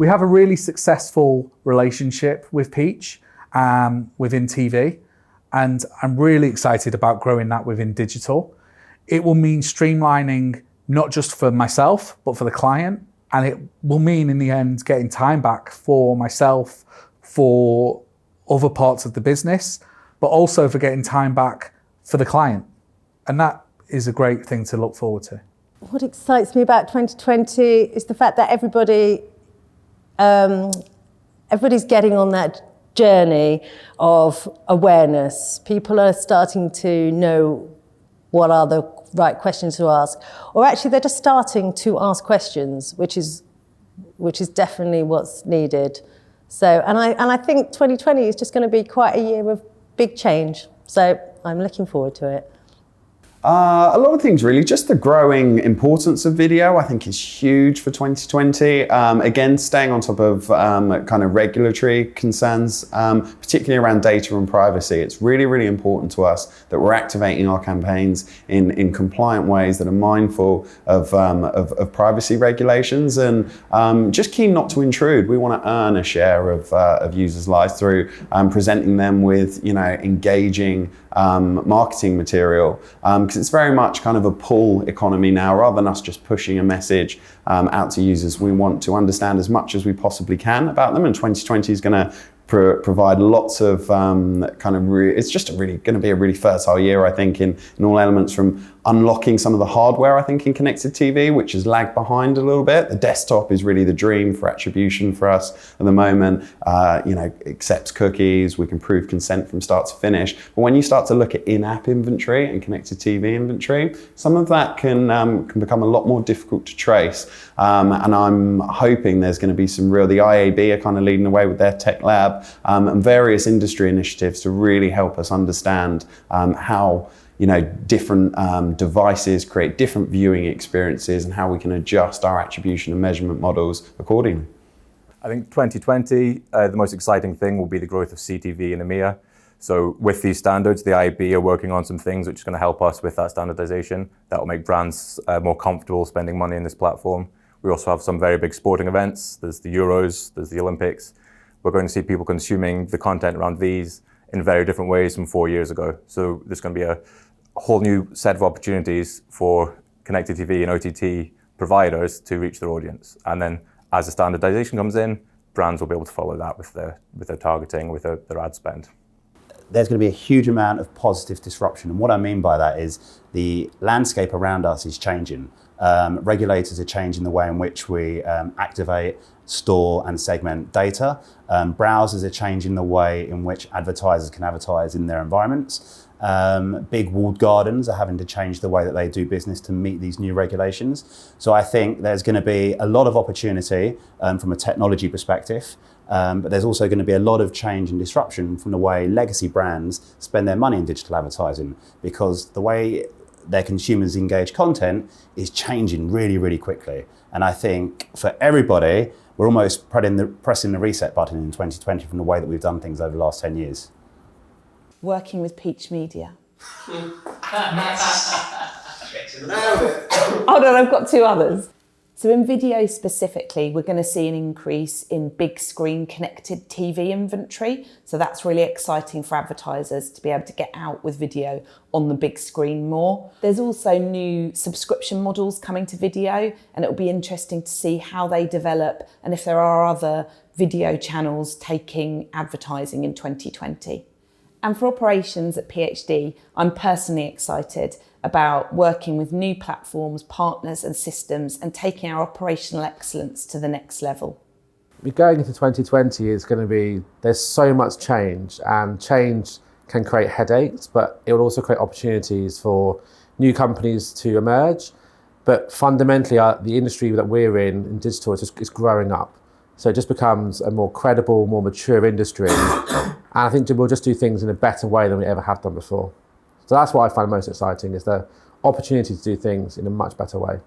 We have a really successful relationship with Peach within TV, and I'm really excited about growing that within digital. It will mean streamlining not just for myself, but for the client, and it will mean in the end getting time back for myself, for other parts of the business, but also for getting time back for the client. And that is a great thing to look forward to. What excites me about 2020 is the fact that everybody's getting on that journey of awareness. People are starting to know what are the right questions to ask, or actually they're just starting to ask questions, which is definitely what's needed. So, and I think 2020 is just going to be quite a year of big change. So I'm looking forward to it. A lot of things really. Just the growing importance of video, I think, is huge for 2020. Again, staying on top of kind of regulatory concerns, particularly around data and privacy. It's really, really important to us that we're activating our campaigns in compliant ways that are mindful of privacy regulations, and just keen not to intrude. We want to earn a share of users' lives through presenting them with, engaging marketing material, because it's very much kind of a pull economy now. Rather than us just pushing a message out to users, we want to understand as much as we possibly can about them, and 2020 is going to provide lots of it's just going to be a really fertile year, I think, in all elements, from unlocking some of the hardware, I think, in connected TV, which has lagged behind a little bit. The desktop is really the dream for attribution for us at the moment. Accepts cookies, we can prove consent from start to finish. But when you start to look at in-app inventory and connected TV inventory, some of that can become a lot more difficult to trace. And I'm hoping there's going to be some the IAB are kind of leading the way with their tech lab, and various industry initiatives to really help us understand how different devices create different viewing experiences, and how we can adjust our attribution and measurement models accordingly. I think 2020, the most exciting thing will be the growth of CTV in EMEA. So with these standards, the IAB are working on some things which is going to help us with that standardization. That will make brands more comfortable spending money in this platform. We also have some very big sporting events. There's the Euros, there's the Olympics. We're going to see people consuming the content around these in very different ways from 4 years ago. So there's going to be a whole new set of opportunities for connected TV and OTT providers to reach their audience. And then as the standardization comes in, brands will be able to follow that with their targeting, with their ad spend. There's going to be a huge amount of positive disruption. And what I mean by that is the landscape around us is changing. Regulators are changing the way in which we activate, store and segment data. Browsers are changing the way in which advertisers can advertise in their environments. Big walled gardens are having to change the way that they do business to meet these new regulations. So I think there's going to be a lot of opportunity from a technology perspective, but there's also going to be a lot of change and disruption from the way legacy brands spend their money in digital advertising, because the way their consumers engage content is changing really, really quickly. And I think for everybody, we're almost pressing the reset button in 2020 from the way that we've done things over the last 10 years. Working with Peach Media. Hold on, I've got two others. So in video specifically, we're going to see an increase in big screen connected TV inventory. So that's really exciting for advertisers to be able to get out with video on the big screen more. There's also new subscription models coming to video, and it'll be interesting to see how they develop and if there are other video channels taking advertising in 2020. And for operations at PhD, I'm personally excited about working with new platforms, partners and systems, and taking our operational excellence to the next level. Going into 2020 is going to be, there's so much change, and change can create headaches, but it will also create opportunities for new companies to emerge. But fundamentally, the industry that we're in digital, is growing up. So it just becomes a more credible, more mature industry. And I think we'll just do things in a better way than we ever have done before. So that's what I find most exciting, is the opportunity to do things in a much better way.